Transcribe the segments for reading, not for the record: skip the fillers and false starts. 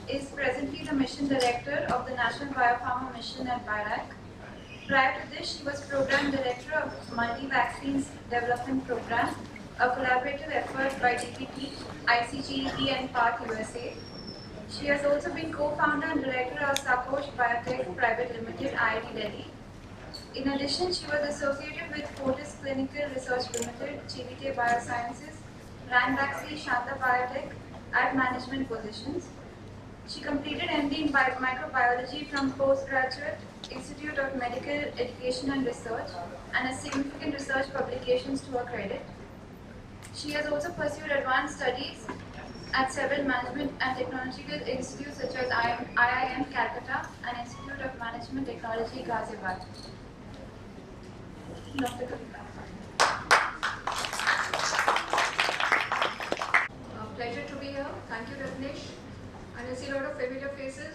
is presently the Mission Director of the National Biopharma Mission at BIRAC. Prior to this, she was Program Director of Multi-Vaccines Development Program, a collaborative effort by DPT, ICGEP and PATH USA. She has also been co-founder and director of Sakosh Biotech Private Limited, IIT Delhi. In addition, she was associated with Fortis Clinical Research Limited, GVK Biosciences, Ranbaxy Shanta Biotech at management positions. She completed MD in microbiology from Postgraduate Institute of Medical Education and Research and has significant research publications to her credit. She has also pursued advanced studies at several management and technological institutes such as IIM Calcutta and Institute of Management Technology Ghaziabad. Dr. Kavita. Pleasure to be here. Thank you, Ratnesh. And I see a lot of familiar faces.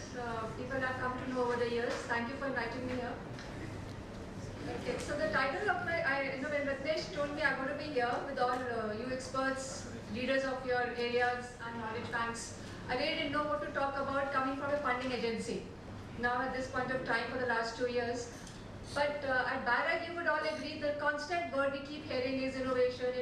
People I've come to know over the years. Thank you for inviting me here. Okay, so the title of my, when Ratnesh told me I'm going to be here with all you experts, leaders of your areas and knowledge banks, I really didn't know what to talk about coming from a funding agency. Now at this point of time for the last 2 years. But at BIRAC, you would all agree the constant word we keep hearing is innovation,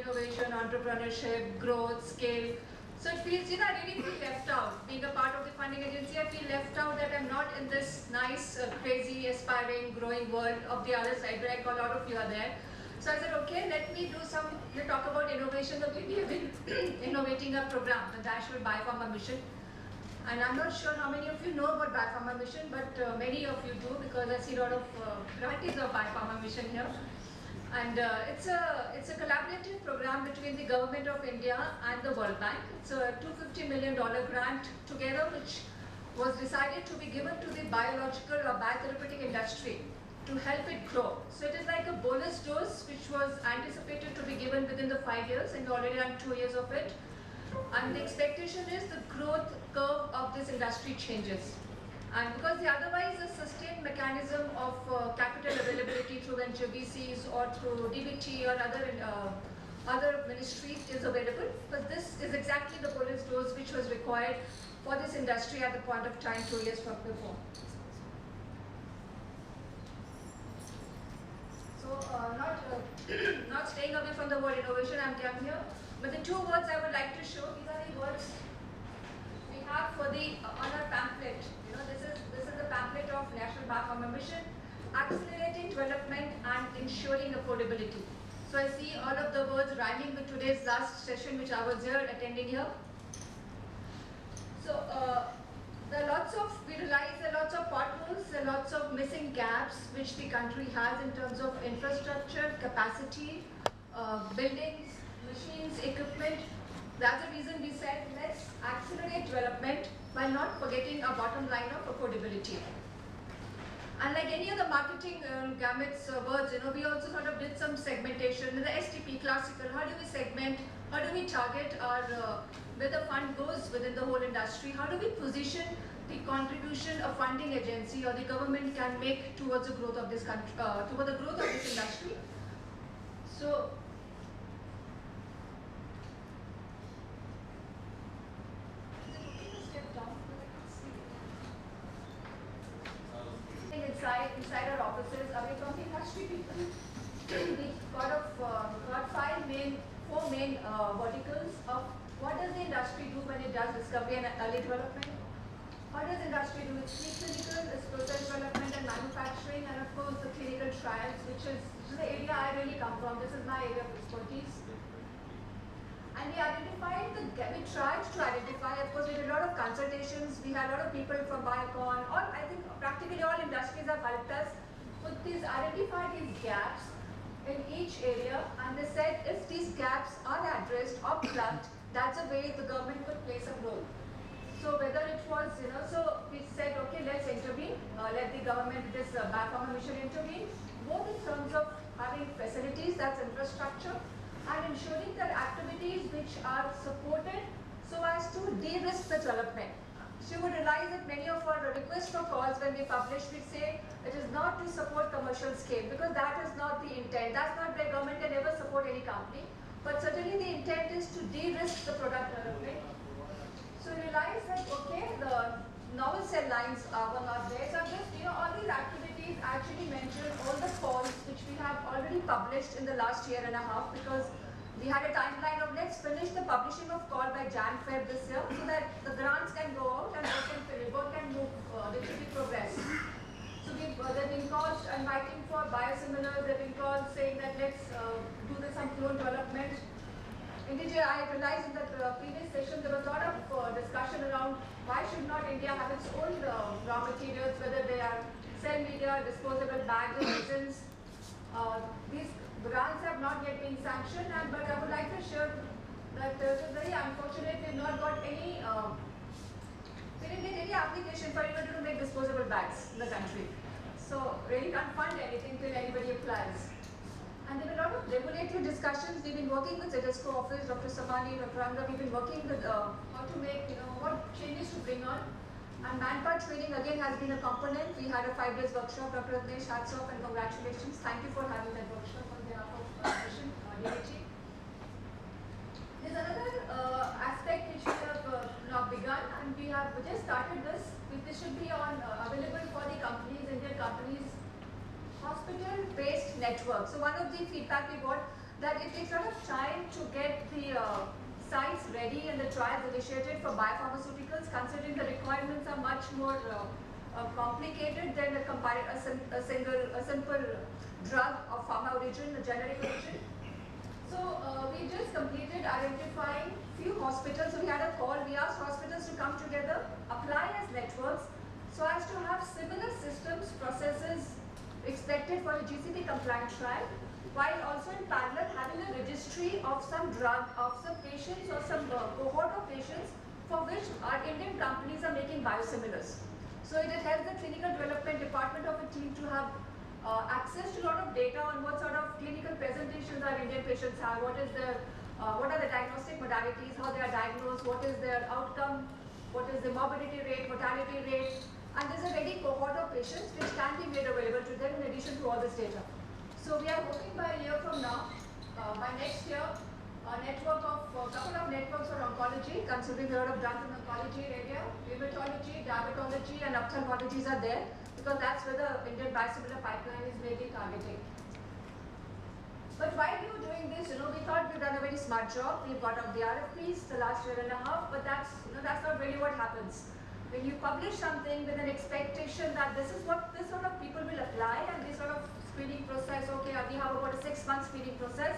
entrepreneurship, growth, scale. So it feels, I really feel left out. Being a part of the funding agency, I feel left out that I'm not in this nice, crazy, aspiring, growing world of the other side where a lot of you are there. So I said, okay, let me talk about innovation. The way we have been innovating a program, the National Biopharma Mission. And I'm not sure how many of you know about Biopharma Mission, but many of you do because I see a lot of grantees of Biopharma Mission here. And it's a collaborative program between the Government of India and the World Bank. It's a $250 million grant together which was decided to be given to the biological or biotherapeutic industry to help it grow. So it is like a bonus dose which was anticipated to be given within the 5 years, and we already done 2 years of it. And the expectation is the growth curve of this industry changes. And because otherwise a sustained mechanism of capital availability through venture VCs or through DBT or other ministries is available, but this is exactly the bonus dose which was required for this industry at the point of time 2 years from before. So not staying away from the word innovation, I'm come here. But the 2 words I would like to show, these are the words we have for the on our pamphlet. This is the pamphlet of National Biopharma Mission, accelerating development and ensuring affordability. So I see all of the words rhyming with today's last session which I was here attending here. So we realize there are lots of potholes, there are lots of missing gaps which the country has in terms of infrastructure, capacity, buildings, machines, equipment. That's the reason we said let's accelerate development while not forgetting our bottom line of affordability. And like any other marketing gamuts words, we also sort of did some segmentation. The STP, classical, how do we segment, how do we target our, where the fund goes within the whole industry, how do we position the contribution a funding agency or the government can make towards the growth of this country, toward the growth of this industry. So, inside our offices, away from the industry people, we got 4 main verticals of what does the industry do when it does discovery and early development, what does the industry do its preclinical, its process development and manufacturing, and of course the clinical trials, which is the area I really come from. This is my area of expertise. And we tried to identify, of course we did a lot of consultations, we had a lot of people from Biocon, I think practically all industries have helped us identify these gaps in each area, and they said if these gaps are addressed or plugged, that's a way the government could play some role. So whether it was, so we said, okay, let's intervene, let the government, this Biopharma Mission intervene, both in terms of having facilities, that's infrastructure, and ensuring that activities which are supported so as to de-risk the development. So you would realize that many of our requests for calls when we publish, we say it is not to support commercial scale because that is not the intent. That's not where government can ever support any company. But certainly the intent is to de-risk the product development. So realize that, okay, novel cell lines were not there. So just, all these activities actually mention all the calls which we have already published in the last year and a half, because we had a timeline of let's finish the publishing of call by Jan-Feb this year so that the grants can go out and work can move, there should be progress. So there have been calls inviting for biosimilars, there have been calls saying that let's do some clone development. Indeed, I realized in the previous session there was a lot of discussion around why should not India have its own raw materials, whether they are cell media, disposable bags, or resins. These grants have not yet been sanctioned, but I would like to assure that it is very unfortunate we have not got any, we didn't get any application for anybody to make disposable bags in the country. So really can't fund anything till anybody applies. And there were a lot of regulatory discussions. We've been working with ZSCO office, Dr. Samani, Dr. Amra, we've been working with how to make, what changes to bring on. And manpower training again has been a component. We had a 5 days workshop. Dr. Ratnesh, hats off and congratulations. Thank you for having that workshop on behalf of Mission DHE. There's another aspect which we have now begun, and we have just started this. This should be on available for the companies, Indian companies, hospital-based network. So one of the feedback we got that it takes a lot of time to get the sites ready and the trials initiated for biopharmaceuticals, considering the requirements are much more complicated than a simple drug of pharma origin, a generic origin. So we just completed identifying few hospitals. So we had a call. We asked hospitals to come together, apply as networks, so as to have similar systems, processes expected for a GCP compliant trial, while also in parallel having a registry of some drug, of some patients or some cohort of patients for which our Indian companies are making biosimilars. So it helps the clinical development department of a team to have access to a lot of data on what sort of clinical presentations our Indian patients have, what are the diagnostic modalities, how they are diagnosed, what is their outcome, what is the morbidity rate, mortality rate, and there's a ready cohort of patients which can be made available to them in addition to all this data. So we are hoping by a year from now, by next year, a couple of networks for oncology, considering a lot of drugs in oncology area, rheumatology, diabetology, and ophthalmologies are there, because that's where the Indian biosimilar pipeline is mainly targeting. But while we were doing this, we thought we've done a very smart job. We've got up the RFPs the last year and a half, but that's not really what happens. When you publish something with an expectation that this is what this sort of people will apply, and this sort of screening process, okay, we have about a 6-month screening process.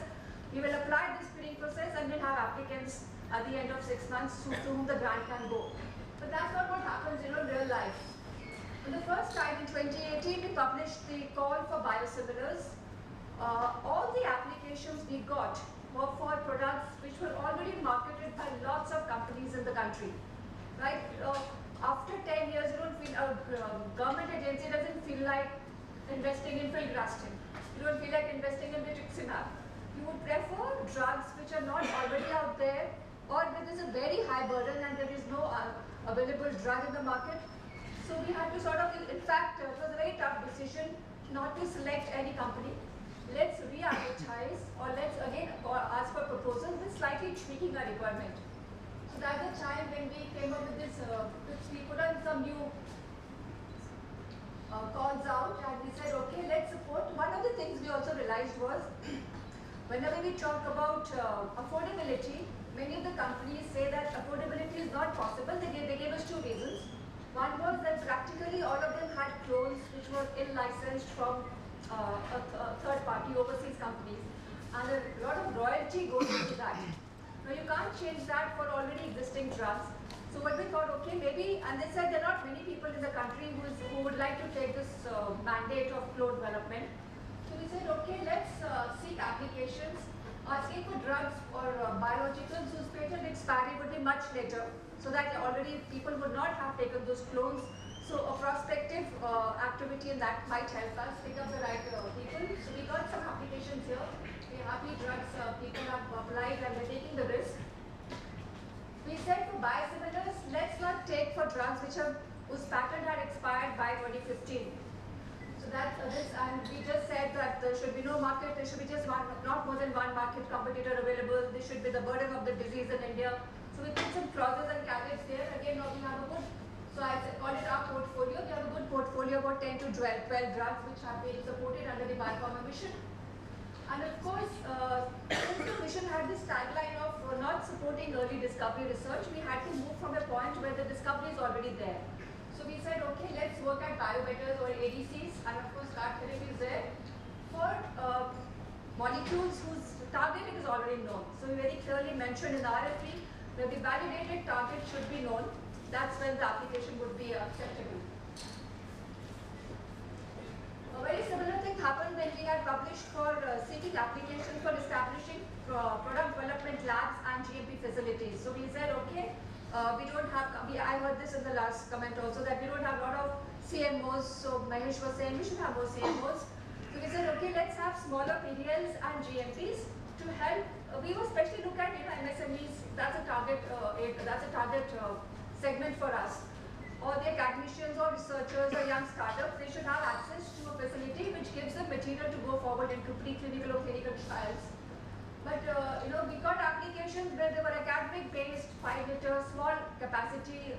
We will apply this screening process and we'll have applicants at the end of 6 months to whom the grant can go. But that's not what happens in real life. And the first time in 2018, we published the call for biosimilars. All the applications we got were for products which were already marketed by lots of companies in the country. Right? After 10 years, you don't feel a government agency doesn't feel like investing in filgrastim. You don't feel like investing in rituximab. You would prefer drugs which are not already out there, or where there's a very high burden and there is no available drug in the market. So we had to sort of, in fact, it was a very tough decision not to select any company. Let's re-advertise, or let's again ask for proposals with slightly tweaking our requirement. So that's the time when we came up with this, we put on some new calls out, and we said, okay, let's support. One of the things we also realized was, whenever we talk about affordability, many of the companies say that affordability is not possible. They gave us 2 reasons. One was that practically all of them had clones which were ill-licensed from a third-party overseas companies, and a lot of royalty goes into that. Now you can't change that for already existing drugs. So what we thought, okay, maybe, and they said there are not many people in the country who would like to take this mandate of clone development. So we said, okay, let's seek applications asking for drugs or biologicals whose patent expiry would be much later, so that already people would not have taken those clones. So a prospective activity in that might help us pick up the right people. So we got some applications here. We're happy drugs, people have applied and we're taking the risk. We said for biosimilars, let's not take for drugs whose patent had expired by 2015. So that and we just said that there should be no market, there should be just not more than one market competitor available. This should be the burden of the disease in India. So we put some clauses and caveats there. Again, now we have a good So I call it our portfolio. We have a good portfolio, about 10 to 12 drugs which have been supported under the Biopharma mission. And of course, since the mission had this tagline of not supporting early discovery research, we had to move from a point where the discovery is already there. So we said, okay, let's work at biobetters or ADCs, and of course, CAR therapy is there for molecules whose target is already known. So we very clearly mentioned in the RFP that the validated target should be known. That's when the application would be acceptable. A very similar thing happened when we had published for seeking application for establishing product development labs and GMP facilities. So we said, okay, we don't have, I heard this in the last comment also, that we don't have a lot of CMOs. So Mahesh was saying we should have more CMOs. So we said, okay, let's have smaller PDLs and GMPs to help. We will especially look at MSMEs. That's a target. Segment for us. Or the academicians or researchers or young startups, they should have access to a facility which gives them material to go forward into preclinical or clinical trials. But we got applications where they were academic based, 5 liter, small capacity,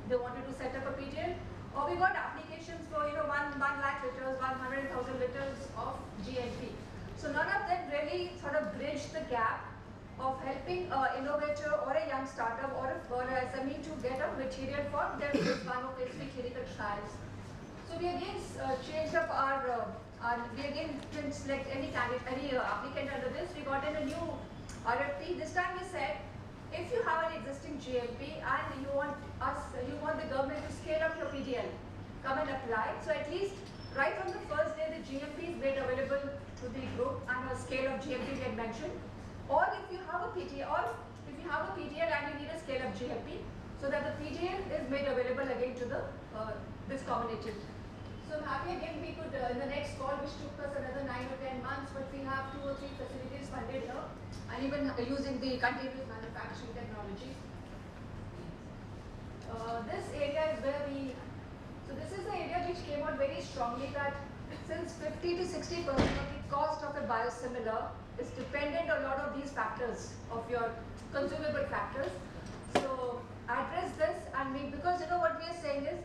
they wanted to set up a PDL. Or we got applications for 1 lakh liters, 100,000 liters of GMP. So none of them really sort of bridged the gap of helping an innovator or a young startup or a SME to get a material for their phase 1 or phase 3 clinical trials. So we again changed up we again didn't select any candidate, any applicant under this. We got in a new RFP. This time we said, if you have an existing GMP and you want the government to scale up your PDL, come and apply. So at least right from the first day, the GMP is made available to the group and a scale of GMP we had mentioned. Or if you have a PDL, and you need a scale-up GMP, so that the PDL is made available again to the this community. So I'm happy again we could in the next call, which took us another 9 or 10 months, but we have 2 or 3 facilities funded here, and even using the continuous manufacturing technology. This area is where this is the area which came out very strongly that since 50 to 60% of the cost of a biosimilar is dependent on a lot of these factors, of your consumable factors. So address this, and because what we are saying is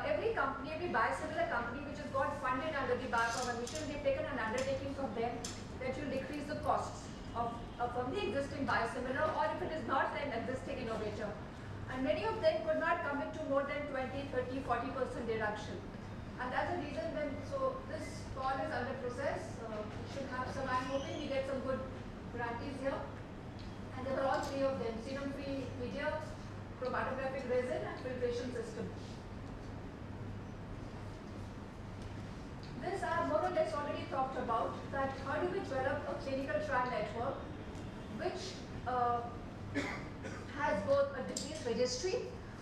every company, every biosimilar company which has got funded under the Biopharma mission, we've taken an undertaking from them that will decrease the costs from the existing biosimilar, or if it is not, then existing innovator. And many of them could not commit to more than 20, 30, 40% reduction. And that's the reason so this call is under process. Should have some, I'm hoping we get some good grantees here. And there were all 3 of them: serum-free media, chromatographic resin, and filtration system. This I have more or less already talked about, that how do we develop a clinical trial network which has both a disease registry,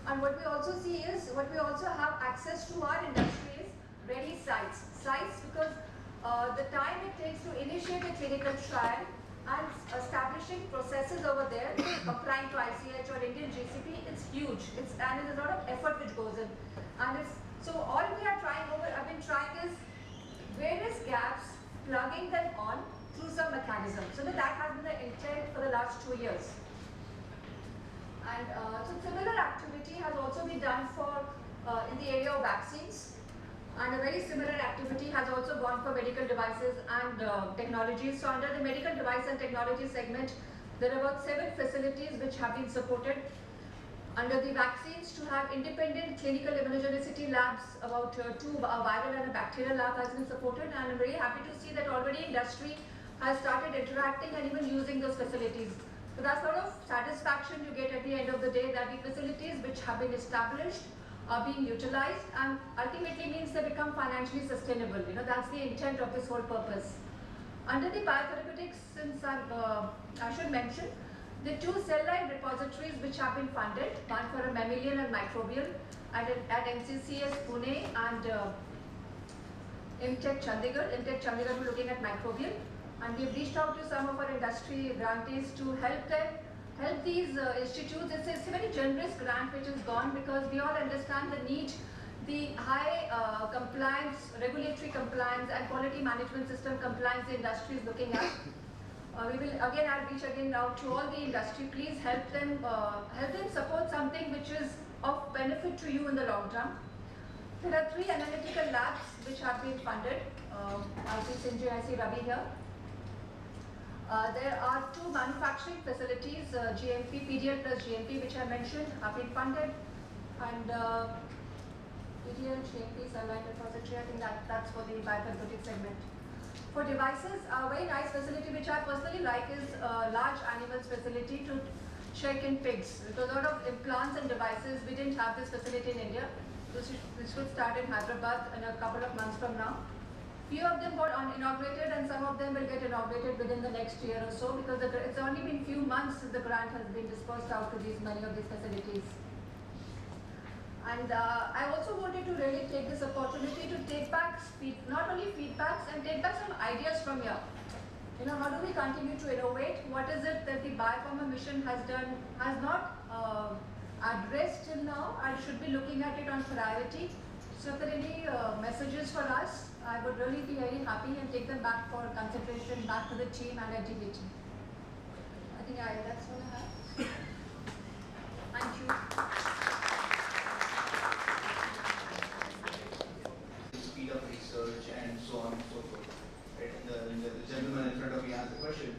and what we also see is, what we also have access to our industry is ready sites. Because the time it takes to initiate a clinical trial and establishing processes over there, complying to ICH or Indian GCP, it's huge. And there's a lot of effort which goes in. And so all we are trying I've been trying is various gaps, plugging them on through some mechanism. So that has been the intent for the last 2 years. And so similar activity has also been done for in the area of vaccines. And a very similar activity has also gone for medical devices and technologies. So under the medical device and technology segment, there are about 7 facilities which have been supported. Under the vaccines, to have independent clinical immunogenicity labs, about 2 viral and a bacterial lab has been supported. And I'm very happy to see that already industry has started interacting and even using those facilities. So that sort of satisfaction you get at the end of the day, that the facilities which have been established are being utilized, and ultimately means they become financially sustainable. That's the intent of this whole purpose. Under the biotherapeutics, since I should mention the 2 cell line repositories which have been funded, one for a mammalian and microbial at NCCS Pune and IMTech Chandigarh looking at microbial. And we've reached out to some of our industry grantees to help these institutes. It's a very generous grant which is gone, because we all understand the need, the high compliance, regulatory compliance and quality management system compliance the industry is looking at. We will again, I'll reach again out to all the industry. Please help them support something which is of benefit to you in the long term. There are 3 analytical labs which have been funded. I see Sinjay, I see Ravi here. There are 2 manufacturing facilities, GMP, PDL plus GMP, which I mentioned, have been funded. And PDL, GMP, cell line repository, I think that's for the biotherapeutic segment. For devices, a very nice facility which I personally like is a large animals facility to check in pigs. Because a lot of implants and devices, we didn't have this facility in India. This should start in Hyderabad in a couple of months from now. Few of them got inaugurated and some of them will get inaugurated within the next year or so, because it's only been few months since the grant has been dispersed out to many of these facilities. And I also wanted to really take this opportunity to take back not only feedbacks and take back some ideas from here. You know, how do we continue to innovate? What is it that the Biopharma mission has not addressed till now, and should be looking at it on priority? So if there are any messages for us, I would really be very happy and take them back for consideration back to the team and at DBT. I think that's all I have. Thank you. Speed of research and so on and so forth. Right? And the gentleman in front of me asked the question.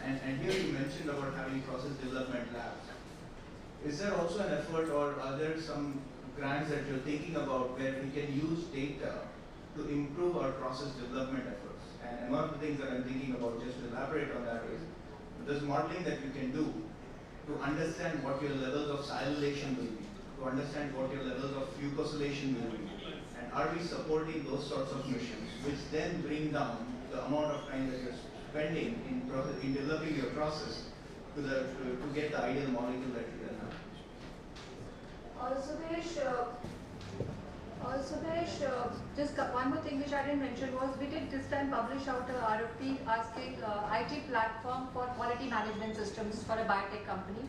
And here you mentioned about having process development labs. Is there also an effort, or are there some grants that you're thinking about where we can use data to improve our process development efforts? And one of the things that I'm thinking about, just to elaborate on that, is there's modeling that you can do to understand what your levels of silylation will be, to understand what your levels of fucosylation will be. And are we supporting those sorts of missions, which then bring down the amount of time that you're spending in developing your process to get the ideal molecule that you can have? Sudesh, just one more thing which I didn't mention was we did this time publish out a RFP asking IT platform for quality management systems for a biotech company.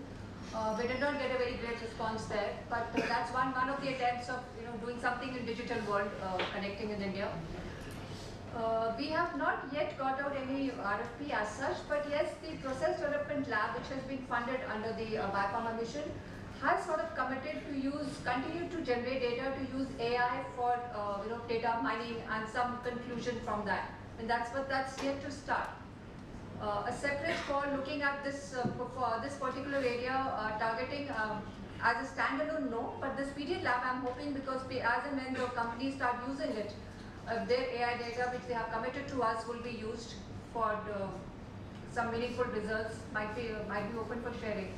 We did not get a very great response there, but that's one of the attempts of doing something in digital world, connecting in India. We have not yet got out any RFP as such, but yes, the process development lab, which has been funded under the Biopharma mission, has sort of committed to continue to generate data, to use AI for data mining and some conclusion from that. And that's yet to start. A separate call looking at this for this particular area, targeting as a standalone, no, but this PDL lab I'm hoping, because as and when the companies start using it, their AI data which they have committed to us will be used for some meaningful results, might be open for sharing.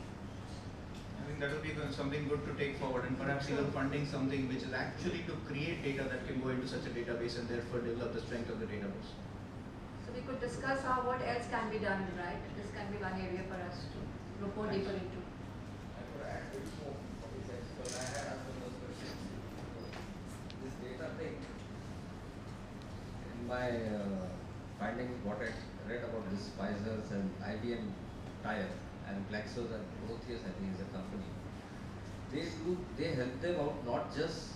I think that will be something good to take forward, and perhaps even funding something which is actually to create data that can go into such a database and therefore develop the strength of the database. So we could discuss what else can be done, right? This can be one area for us to look more deeper into. I could add a bit more because I had asked those questions. This data thing, in my findings, what I read about this Pfizer's and IBM tie-up, and Glaxo's and Proteus, I think, is a company. They help them out not just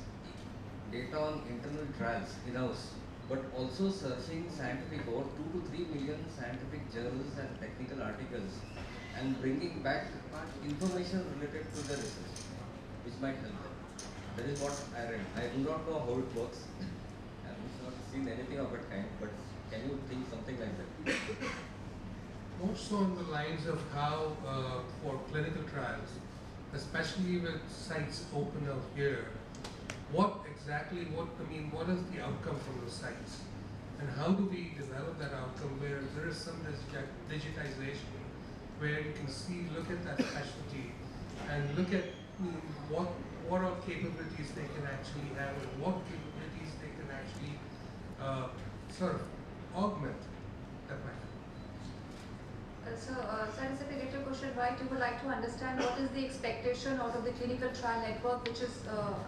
data on internal trials in-house, but also searching scientific, over 2 to 3 million scientific journals and technical articles, and bringing back information related to the research, which might help them. That is what I read. I do not know how it works. I have not seen anything of that kind, but can you think something like that? More so on the lines of how for clinical trials, especially with sites open out here, what is the outcome from the sites? And how do we develop that outcome where there is some digitization, where you can look at that specialty and look at what all capabilities they can actually have and what capabilities they can actually sort of augment that matter. So, Science, if I get your question right, you would like to understand what is the expectation out of the clinical trial network, which is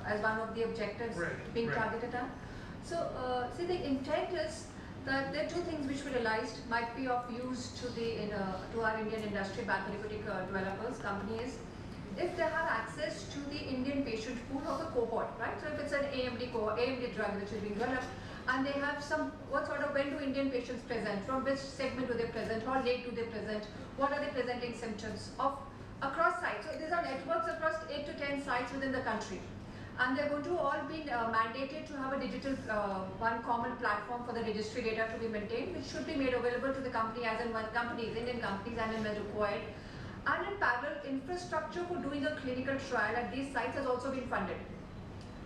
as one of the objectives being targeted at. So, see, the intent is that there are 2 things which we realized might be of use to our Indian industry, biotherapeutic developers, companies, if they have access to the Indian patient pool of a cohort, right? So, if it's an AMD drug which is being developed, and they have when do Indian patients present, from which segment do they present, how late do they present, what are the presenting symptoms of across sites. So these are networks across 8 to 10 sites within the country. And they're going to all be mandated to have a digital, one common platform for the registry data to be maintained, which should be made available to the company as in when companies, Indian companies, and when required. And in parallel, infrastructure for doing a clinical trial at these sites has also been funded.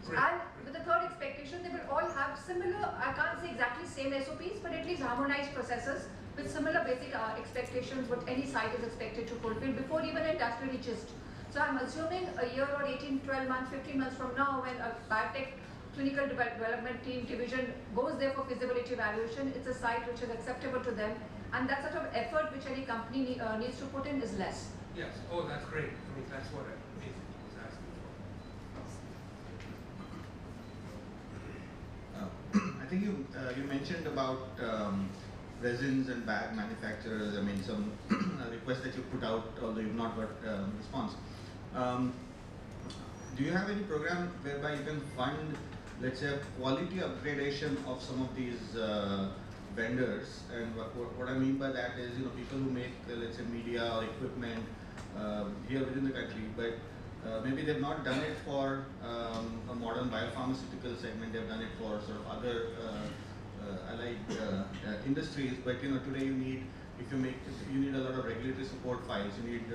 Great. And with the third expectation, they will all have similar, I can't say exactly same SOPs, but at least harmonized processes with similar basic expectations what any site is expected to fulfill before even an industry reaches. So I'm assuming a year or 18, 12 months, 15 months from now, when a biotech clinical development team division goes there for feasibility evaluation, it's a site which is acceptable to them, and that sort of effort which any company needs to put in is less. Yes, oh, that's great. I mean, that's what I basically was asking for. I think you mentioned about resins and bag manufacturers. I mean, some requests that you put out, although you've not got response. Do you have any program whereby you can fund, let's say, quality upgradation of some of these vendors? And what I mean by that is, people who make, let's say, media or equipment here within the country, but maybe they've not done it for a modern biopharmaceutical segment. They've done it for sort of other allied industries. But today you need a lot of regulatory support files. You need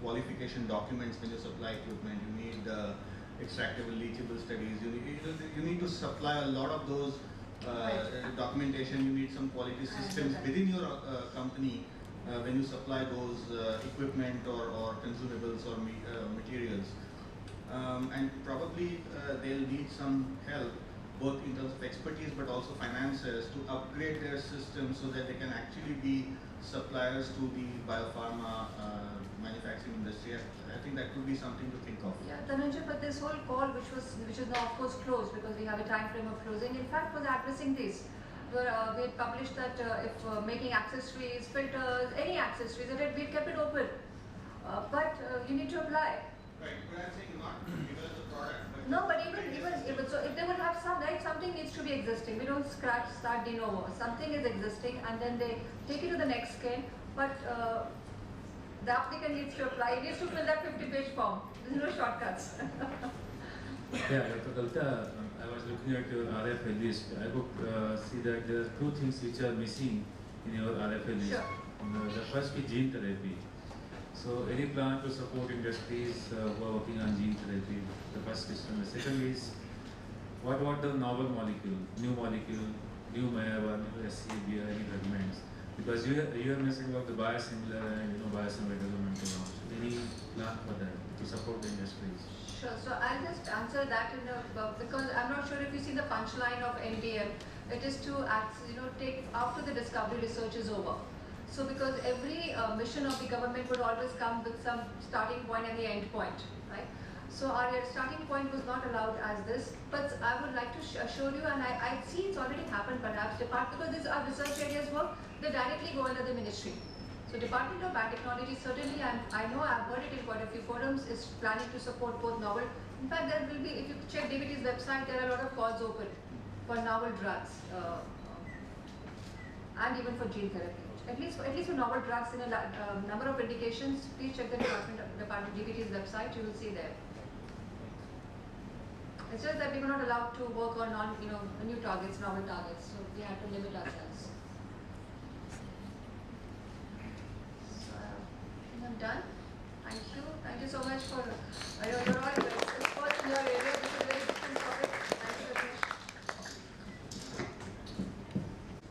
qualification documents when you supply equipment. You need extractable, leachable studies. You need to supply a lot of those documentation. You need some quality systems within your company when you supply those equipment or consumables or materials. And probably they'll need some help, both in terms of expertise but also finances, to upgrade their systems so that they can actually be suppliers to the biopharma manufacturing industry. I think that could be something to think of. Yeah, Dhananjay, but this whole call, which is now of course closed because we have a time frame of closing, in fact was addressing this. Where we had published that if making accessories, filters, any accessories, that we kept it open. But you need to apply. Right, but I'm saying not give us the product. But No, but even so, if they would have some, right, something needs to be existing. We don't start de novo. Something is existing, and then they take it to the next scale. But the applicant needs to apply. He needs to fill that 50-page form. There's no shortcuts. Yeah, Dr. Kalta, I was looking at your RFA list. I could see that there are two things which are missing in your RFA list. Sure. The first is gene therapy. So, any plan to support industries who are working on gene therapy? The first question. The second is, what about the novel molecule, new MAVA, new SCB, any fragments? Because you are mentioning about the biosimilar and biosimilar development. So any plan for that to support the industries? Sure. So I'll just answer that because I'm not sure if you see the punchline of NBM. It is to take after the discovery research is over. So because every mission of the government would always come with some starting point and the end point, right? So our starting point was not allowed as this, but I would like to assure you, and I see it's already happened perhaps, because these are research areas work, they directly go under the ministry. So Department of Biotechnology, certainly, I know I've heard it in quite a few forums, is planning to support both novel. In fact, there will be, if you check DBT's website, there are a lot of calls open for novel drugs and even for gene therapy. At least for novel drugs in a number of indications, please check the Department DBT's website. You will see there. It's just that we were not allowed to work on new targets, novel targets, so we had to limit ourselves. So I think I'm done. Thank you so much for you're all experts in your area. This is a very different topic. Thank you, Rajneesh.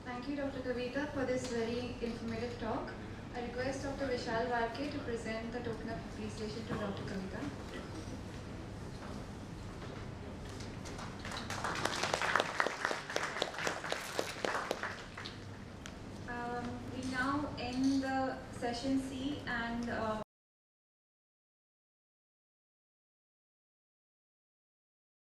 Thank you, Dr. Kavita, for this very informative talk. I request Dr. Vishal Varke to present the token of appreciation to Dr. Kavita. We now end the session C, and